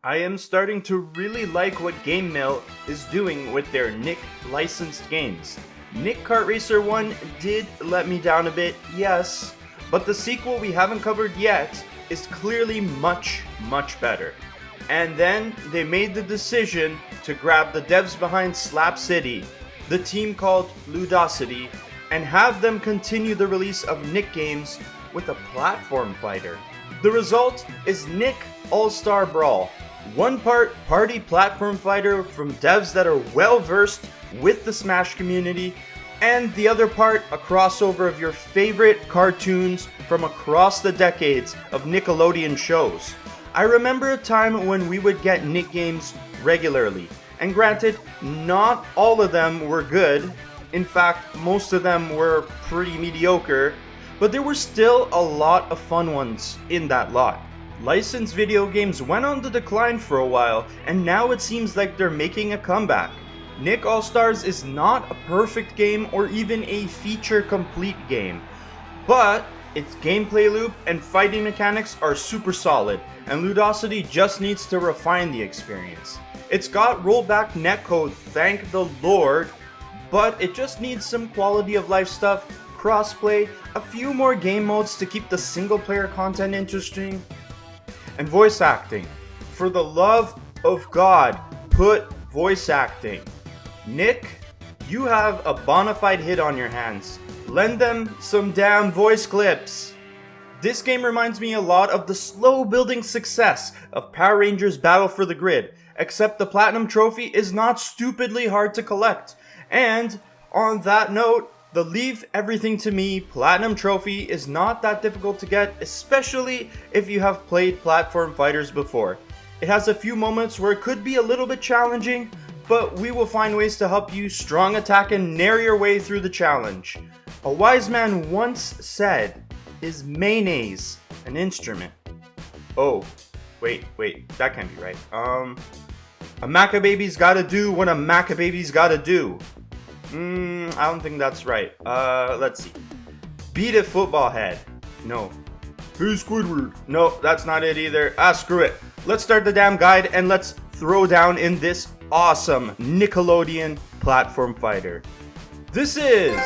I am starting to really like what Game Mill is doing with their Nick licensed games. Nick Kart Racer 1 did let me down a bit, yes, but the sequel we haven't covered yet is clearly much better. And then they made the decision to grab the devs behind Slap City, the team called Ludosity, and have them continue the release of Nick games with a platform fighter. The result is Nick All-Star Brawl. One part party platform fighter from devs that are well versed with the Smash community, and the other part a crossover of your favorite cartoons from across the decades of Nickelodeon shows. I remember a time when we would get Nick games regularly, and granted, not all of them were good. In fact, most of them were pretty mediocre, but there were still a lot of fun ones in that lot. Licensed video games went on the decline for a while, and now it seems like they're making a comeback. Nick All-Stars is not a perfect game or even a feature-complete game, but its gameplay loop and fighting mechanics are super solid, and Ludosity just needs to refine the experience. It's got rollback netcode, thank the Lord, but it just needs some quality of life stuff, crossplay, a few more game modes to keep the single-player content interesting, and voice acting. For the love of God, put voice acting. Nick, you have a bona fide hit on your hands. Lend them some damn voice clips. This game reminds me a lot of the slow building success of Power Rangers Battle for the Grid, except the Platinum Trophy is not stupidly hard to collect. And on that note, the Leave Everything to Me Platinum Trophy is not that difficult to get, especially if you have played platform fighters before. It has a few moments where it could be a little bit challenging, but we will find ways to help you strong attack and nair your way through the challenge. A wise man once said, "Is mayonnaise an instrument?" Oh, wait, that can't be right. A Macababy's gotta do what a Macababy's gotta do. I don't think that's right. Let's see. Beat a football head. No. Hey Squidward. No, that's not it either. Screw it. Let's start the damn guide and let's throw down in this awesome Nickelodeon platform fighter. This is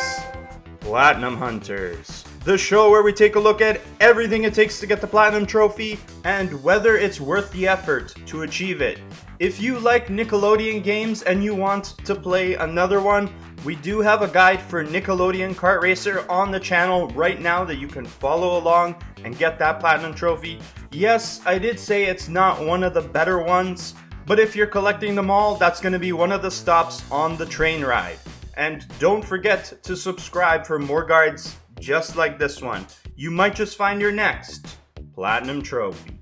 Platinum Hunters, the show where we take a look at everything it takes to get the Platinum Trophy and whether it's worth the effort to achieve it. If you like Nickelodeon games and you want to play another one, we do have a guide for Nickelodeon Kart Racer on the channel right now that you can follow along and get that Platinum Trophy. Yes, I did say it's not one of the better ones, but if you're collecting them all, that's going to be one of the stops on the train ride. And don't forget to subscribe for more guides just like this one. You might just find your next Platinum Trophy.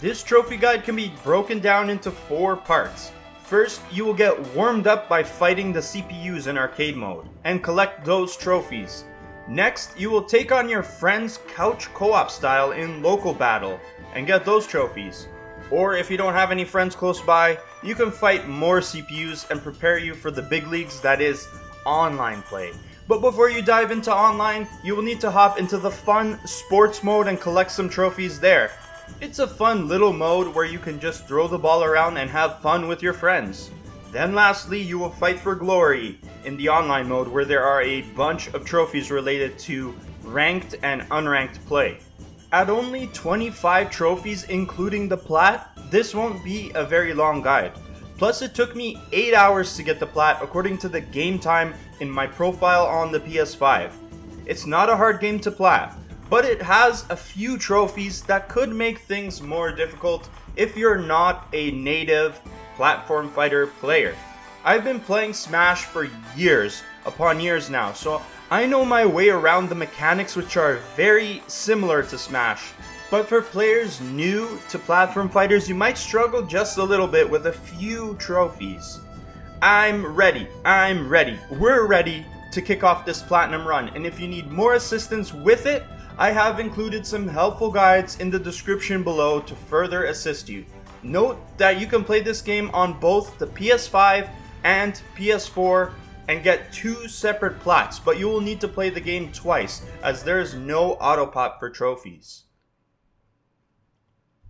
This trophy guide can be broken down into 4 parts. First, you will get warmed up by fighting the CPUs in arcade mode, and collect those trophies. Next, you will take on your friend's couch co-op style in local battle, and get those trophies. Or if you don't have any friends close by, you can fight more CPUs and prepare you for the big leagues, that is, online play. But before you dive into online, you will need to hop into the fun sports mode and collect some trophies there. It's a fun little mode where you can just throw the ball around and have fun with your friends. Then lastly, you will fight for glory in the online mode where there are a bunch of trophies related to ranked and unranked play. At only 25 trophies including the plat, this won't be a very long guide. Plus it took me 8 hours to get the plat according to the game time in my profile on the PS5. It's not a hard game to plat, but it has a few trophies that could make things more difficult if you're not a native platform fighter player. I've been playing Smash for years upon years now, so I know my way around the mechanics which are very similar to Smash. But for players new to platform fighters, you might struggle just a little bit with a few trophies. I'm ready, we're ready to kick off this platinum run, and if you need more assistance with it, I have included some helpful guides in the description below to further assist you. Note that you can play this game on both the PS5 and PS4 and get 2 separate plats, but you will need to play the game twice as there is no auto pop for trophies.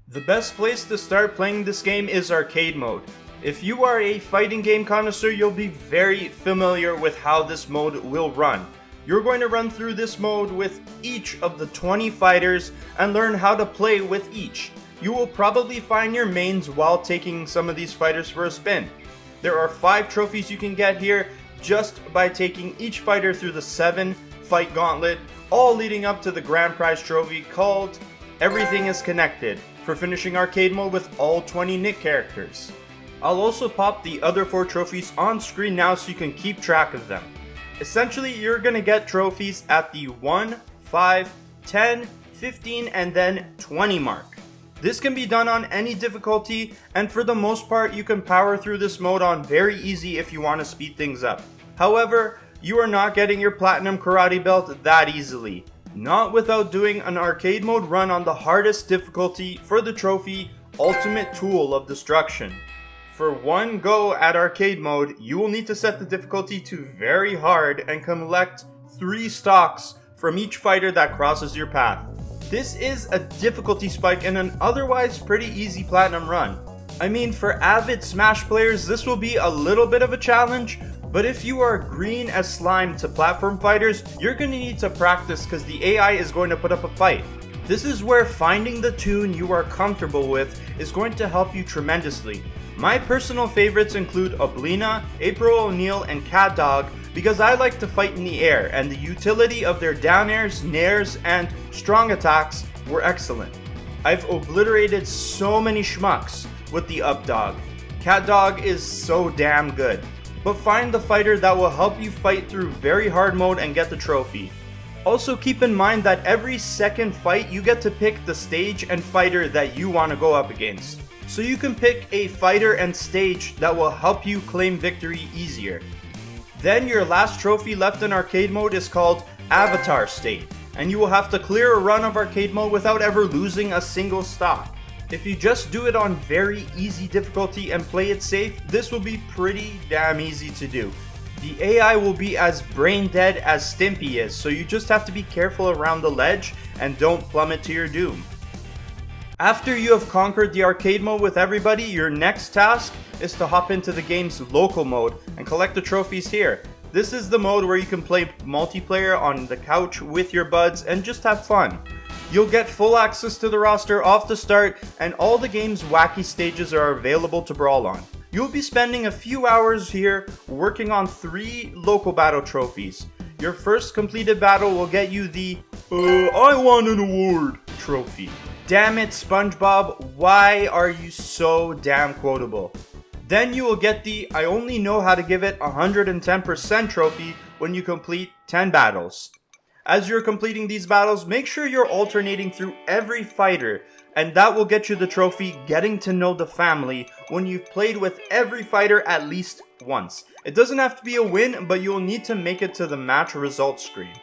The best place to start playing this game is arcade mode. If you are a fighting game connoisseur, you'll be very familiar with how this mode will run. You're going to run through this mode with each of the 20 fighters and learn how to play with each. You will probably find your mains while taking some of these fighters for a spin. There are 5 trophies you can get here just by taking each fighter through the 7 fight gauntlet, all leading up to the grand prize trophy called Everything is Connected for finishing arcade mode with all 20 Nick characters. I'll also pop the other 4 trophies on screen now so you can keep track of them. Essentially, you're going to get trophies at the 1, 5, 10, 15, and then 20 mark. This can be done on any difficulty, and for the most part, you can power through this mode on very easy if you want to speed things up. However, you are not getting your Platinum Karate Belt that easily. Not without doing an arcade mode run on the hardest difficulty for the trophy, Ultimate Tool of Destruction. For one go at arcade mode, you will need to set the difficulty to very hard and collect 3 stocks from each fighter that crosses your path. This is a difficulty spike in an otherwise pretty easy platinum run. I mean, for avid Smash players, this will be a little bit of a challenge, but if you are green as slime to platform fighters, you're going to need to practice because the AI is going to put up a fight. This is where finding the tune you are comfortable with is going to help you tremendously. My personal favorites include Oblina, April O'Neil, and Cat Dog because I like to fight in the air, and the utility of their down airs, nairs, and strong attacks were excellent. I've obliterated so many schmucks with the up dog. Cat Dog is so damn good. But find the fighter that will help you fight through very hard mode and get the trophy. Also keep in mind that every second fight you get to pick the stage and fighter that you want to go up against. So you can pick a fighter and stage that will help you claim victory easier. Then your last trophy left in arcade mode is called Avatar State, and you will have to clear a run of arcade mode without ever losing a single stock. If you just do it on very easy difficulty and play it safe, this will be pretty damn easy to do. The AI will be as brain dead as Stimpy is, so you just have to be careful around the ledge and don't plummet to your doom. After you have conquered the arcade mode with everybody, your next task is to hop into the game's local mode and collect the trophies here. This is the mode where you can play multiplayer on the couch with your buds and just have fun. You'll get full access to the roster off the start, and all the game's wacky stages are available to brawl on. You'll be spending a few hours here working on 3 local battle trophies. Your first completed battle will get you the I want an award trophy. Damn it, SpongeBob, why are you so damn quotable? Then you will get the I only know how to give it 110% trophy when you complete 10 battles. As you're completing these battles, make sure you're alternating through every fighter, and that will get you the trophy Getting to Know the Family when you've played with every fighter at least once. It doesn't have to be a win, but you'll need to make it to the match results screen.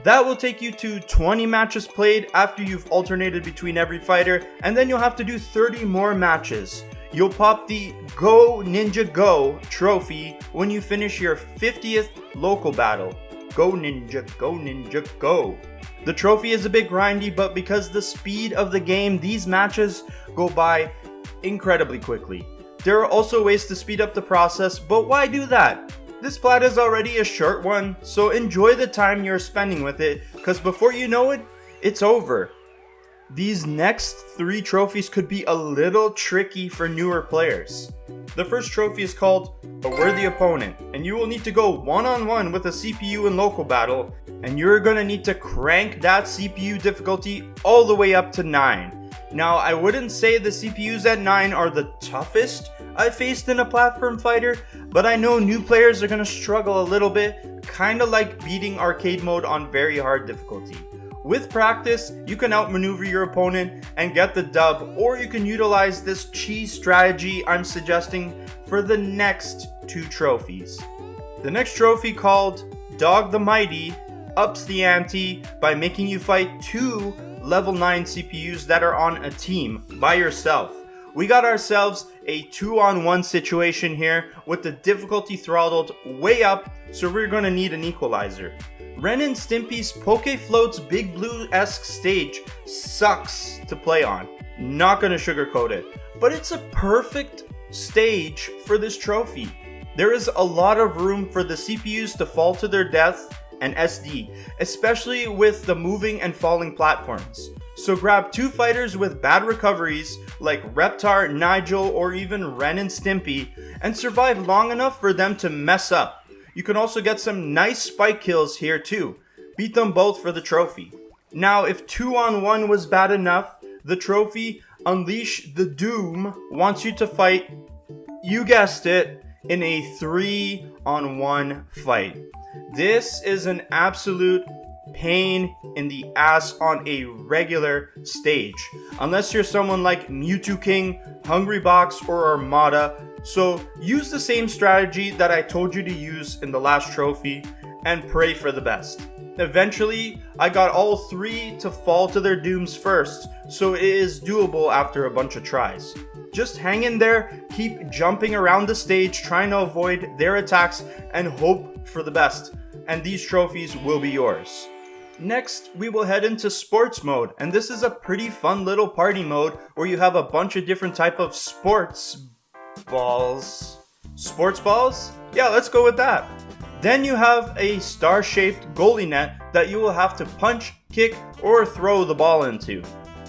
That will take you to 20 matches played after you've alternated between every fighter, and then you'll have to do 30 more matches. You'll pop the Go Ninja Go trophy when you finish your 50th local battle. Go Ninja, Go Ninja, Go. The trophy is a bit grindy, but because the speed of the game, these matches go by incredibly quickly. There are also ways to speed up the process, but why do that? This plat is already a short one, so enjoy the time you're spending with it, because before you know it, it's over. These next 3 trophies could be a little tricky for newer players. The first trophy is called A Worthy Opponent, and you will need to go one-on-one with a CPU in local battle, and you're gonna need to crank that CPU difficulty all the way up to 9. Now, I wouldn't say the CPUs at 9 are the toughest I've faced in a platform fighter, but I know new players are gonna struggle a little bit, kinda like beating arcade mode on very hard difficulty. With practice, you can outmaneuver your opponent and get the dub, or you can utilize this cheese strategy I'm suggesting for the next 2 trophies. The next trophy, called Dog the Mighty, ups the ante by making you fight 2 level 9 CPUs that are on a team by yourself. We got ourselves a 2-on-1 situation here with the difficulty throttled way up, so we're going to need an equalizer. Ren and Stimpy's Poke Float's Big Blue-esque stage sucks to play on. Not going to sugarcoat it, but it's a perfect stage for this trophy. There is a lot of room for the CPUs to fall to their death and SD, especially with the moving and falling platforms. So grab 2 fighters with bad recoveries like Reptar, Nigel, or even Ren and Stimpy and survive long enough for them to mess up. You can also get some nice spike kills here too. Beat them both for the trophy. Now if 2-on-1 was bad enough, the trophy Unleash the Doom wants you to fight, you guessed it, in a 3-on-1 fight. This is an absolute pain in the ass on a regular stage, unless you're someone like Mewtwo King, Hungrybox, or Armada. So use the same strategy that I told you to use in the last trophy and pray for the best. Eventually, I got all 3 to fall to their dooms first, so it is doable after a bunch of tries. Just hang in there, keep jumping around the stage trying to avoid their attacks and hope for the best, and these trophies will be yours. Next, we will head into sports mode, and this is a pretty fun little party mode where you have a bunch of different type of sports balls. Sports balls? Yeah, let's go with that. Then you have a star-shaped goalie net that you will have to punch, kick, or throw the ball into.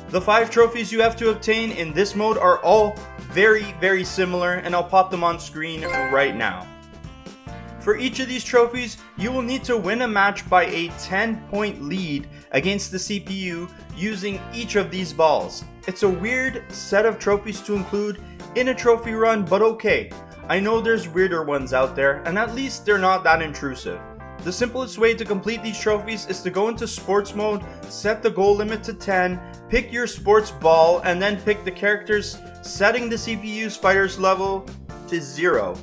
The 5 trophies you have to obtain in this mode are all very similar, and I'll pop them on screen right now. For each of these trophies, you will need to win a match by a 10-point lead against the CPU using each of these balls. It's a weird set of trophies to include in a trophy run, but okay. I know there's weirder ones out there, and at least they're not that intrusive. The simplest way to complete these trophies is to go into sports mode, set the goal limit to 10, pick your sports ball, and then pick the characters, setting the CPU's fighter's level to 0.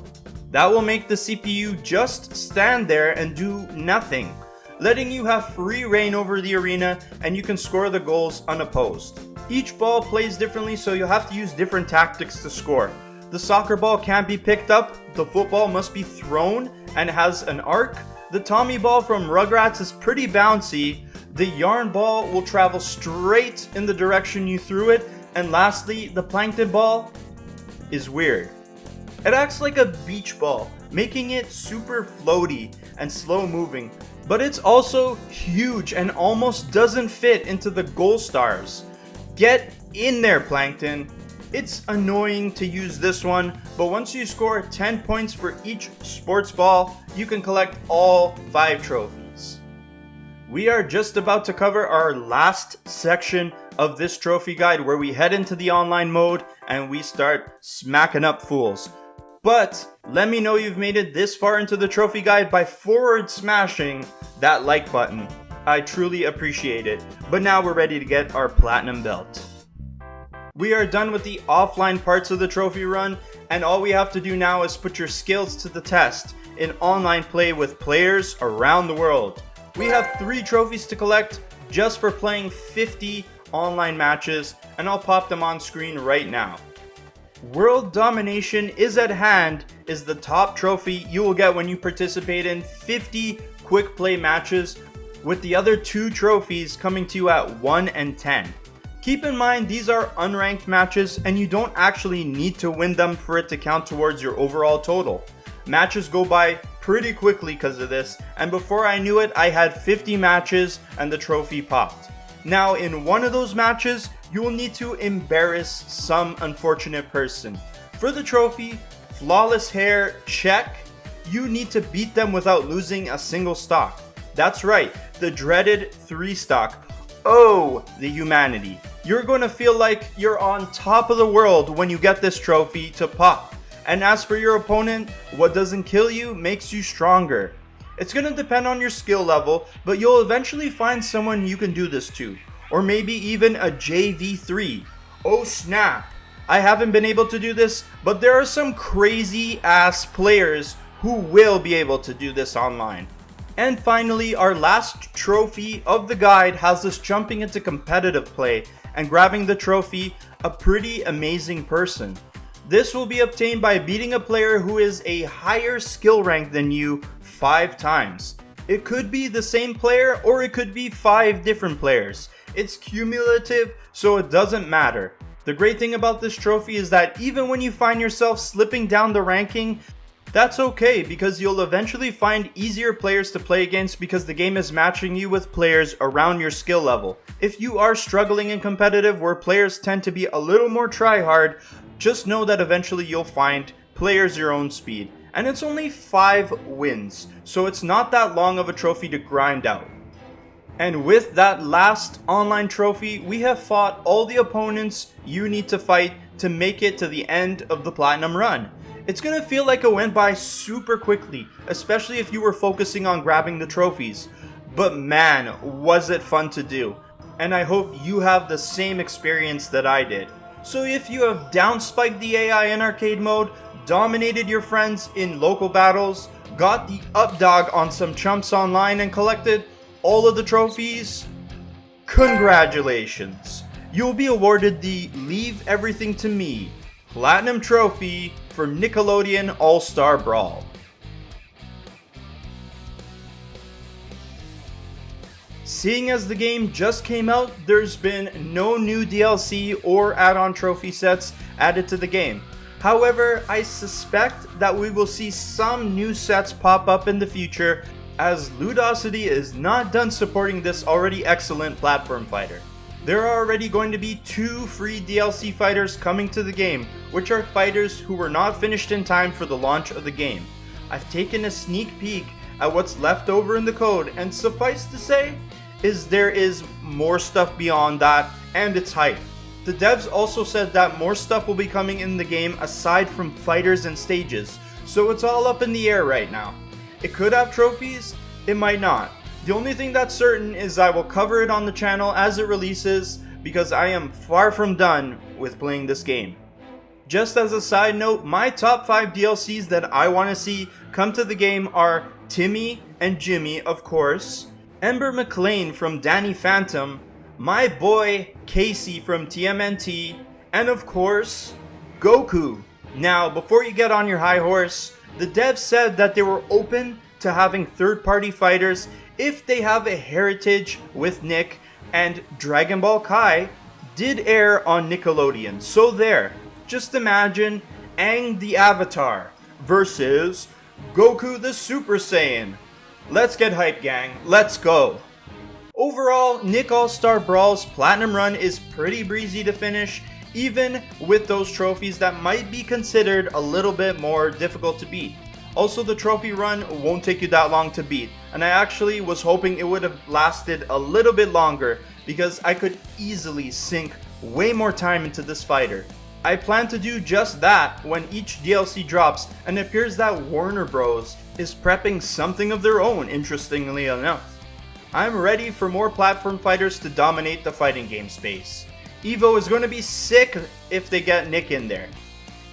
That will make the CPU just stand there and do nothing, letting you have free reign over the arena, and you can score the goals unopposed. Each ball plays differently, so you'll have to use different tactics to score. The soccer ball can't be picked up, the football must be thrown and has an arc. The Tommy ball from Rugrats is pretty bouncy. The yarn ball will travel straight in the direction you threw it. And lastly, the plankton ball is weird. It acts like a beach ball, making it super floaty and slow moving. But it's also huge and almost doesn't fit into the goal stars. Get in there, plankton. It's annoying to use this one, but once you score 10 points for each sports ball, you can collect all 5 trophies. We are just about to cover our last section of this trophy guide where we head into the online mode and we start smacking up fools. But let me know you've made it this far into the trophy guide by forward smashing that like button. I truly appreciate it. But now we're ready to get our platinum belt. We are done with the offline parts of the trophy run, and all we have to do now is put your skills to the test in online play with players around the world. We have 3 trophies to collect just for playing 50 online matches, and I'll pop them on screen right now. World Domination is at hand is the top trophy you will get when you participate in 50 quick play matches, with the other 2 trophies coming to you at 1 and 10. Keep in mind these are unranked matches and you don't actually need to win them for it to count towards your overall total. Matches go by pretty quickly because of this, and before I knew it I had 50 matches and the trophy popped. Now in one of those matches you will need to embarrass some unfortunate person. For the trophy, flawless hair, check. You need to beat them without losing a single stock. That's right, the dreaded 3 stock. Oh, the humanity. You're going to feel like you're on top of the world when you get this trophy to pop. And as for your opponent, what doesn't kill you makes you stronger. It's going to depend on your skill level, but you'll eventually find someone you can do this to. Or maybe even a JV3. Oh snap! I haven't been able to do this, but there are some crazy ass players who will be able to do this online. And finally, our last trophy of the guide has us jumping into competitive play and grabbing the trophy, a pretty amazing person. This will be obtained by beating a player who is a higher skill rank than you 5 times. It could be the same player or it could be 5 different players. It's cumulative, so it doesn't matter. The great thing about this trophy is that even when you find yourself slipping down the ranking, that's okay because you'll eventually find easier players to play against because the game is matching you with players around your skill level. If you are struggling in competitive where players tend to be a little more try-hard, just know that eventually you'll find players your own speed. And it's only 5 wins, so it's not that long of a trophy to grind out. And with that last online trophy, we have fought all the opponents you need to fight to make it to the end of the Platinum run. It's gonna feel like it went by super quickly, especially if you were focusing on grabbing the trophies. But man, was it fun to do. And I hope you have the same experience that I did. So if you have downspiked the AI in arcade mode, dominated your friends in local battles, got the up dog on some chumps online and collected all of the trophies, congratulations! You'll be awarded the Leave Everything to Me Platinum Trophy for Nickelodeon All-Star Brawl. Seeing as the game just came out, there's been no new DLC or add-on trophy sets added to the game. However, I suspect that we will see some new sets pop up in the future as Ludosity is not done supporting this already excellent platform fighter. There are already going to be 2 free DLC fighters coming to the game, which are fighters who were not finished in time for the launch of the game. I've taken a sneak peek at what's left over in the code, and suffice to say, there is more stuff beyond that, and it's hype. The devs also said that more stuff will be coming in the game aside from fighters and stages, so it's all up in the air right now. It could have trophies, it might not. The only thing that's certain is I will cover it on the channel as it releases because I am far from done with playing this game. Just as a side note, my top 5 DLCs that I want to see come to the game are Timmy and Jimmy, of course, Ember McLean from Danny Phantom, my boy Casey from TMNT, and of course, Goku. Now, before you get on your high horse, the devs said that they were open to having third-party fighters if they have a heritage with Nick, and Dragon Ball Kai did air on Nickelodeon. So there, just imagine Aang the Avatar versus Goku the Super Saiyan. Let's get hype, gang. Let's go. Overall, Nick All-Star Brawl's Platinum Run is pretty breezy to finish, even with those trophies that might be considered a little bit more difficult to beat. Also, the trophy run won't take you that long to beat, and I actually was hoping it would have lasted a little bit longer because I could easily sink way more time into this fighter. I plan to do just that when each DLC drops, and it appears that Warner Bros. Is prepping something of their own, interestingly enough. I'm ready for more platform fighters to dominate the fighting game space. Evo is going to be sick if they get Nick in there.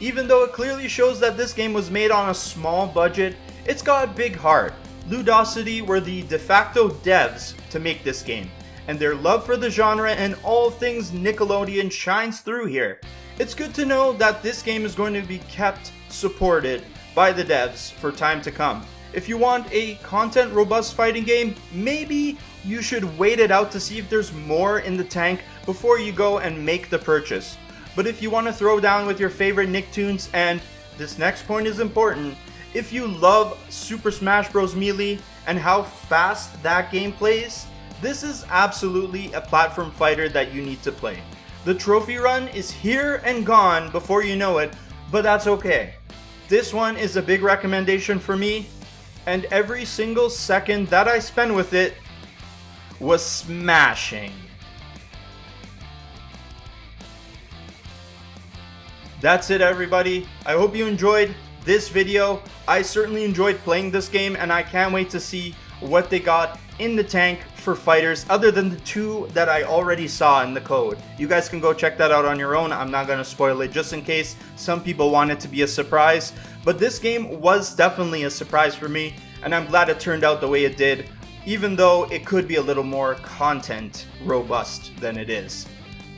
Even though it clearly shows that this game was made on a small budget, it's got a big heart. Ludosity were the de facto devs to make this game, and their love for the genre and all things Nickelodeon shines through here. It's good to know that this game is going to be kept supported by the devs for time to come. If you want a content robust fighting game, maybe you should wait it out to see if there's more in the tank before you go and make the purchase. But if you want to throw down with your favorite Nicktoons, and this next point is important, if you love Super Smash Bros. Melee and how fast that game plays, this is absolutely a platform fighter that you need to play. The trophy run is here and gone before you know it, but that's okay. This one is a big recommendation for me, and every single second that I spent with it was smashing. That's it, everybody. I hope you enjoyed this video. I certainly enjoyed playing this game, and I can't wait to see what they got in the tank for fighters other than the 2 that I already saw in the code. You guys can go check that out on your own. I'm not going to spoil it just in case some people want it to be a surprise. But this game was definitely a surprise for me, and I'm glad it turned out the way it did, even though it could be a little more content robust than it is.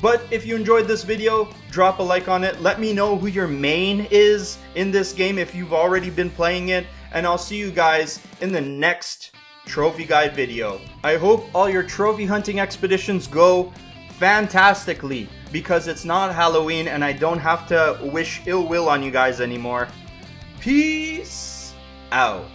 But if you enjoyed this video, drop a like on it. Let me know who your main is in this game if you've already been playing it. And I'll see you guys in the next trophy guide video. I hope all your trophy hunting expeditions go fantastically, because it's not Halloween and I don't have to wish ill will on you guys anymore. Peace out.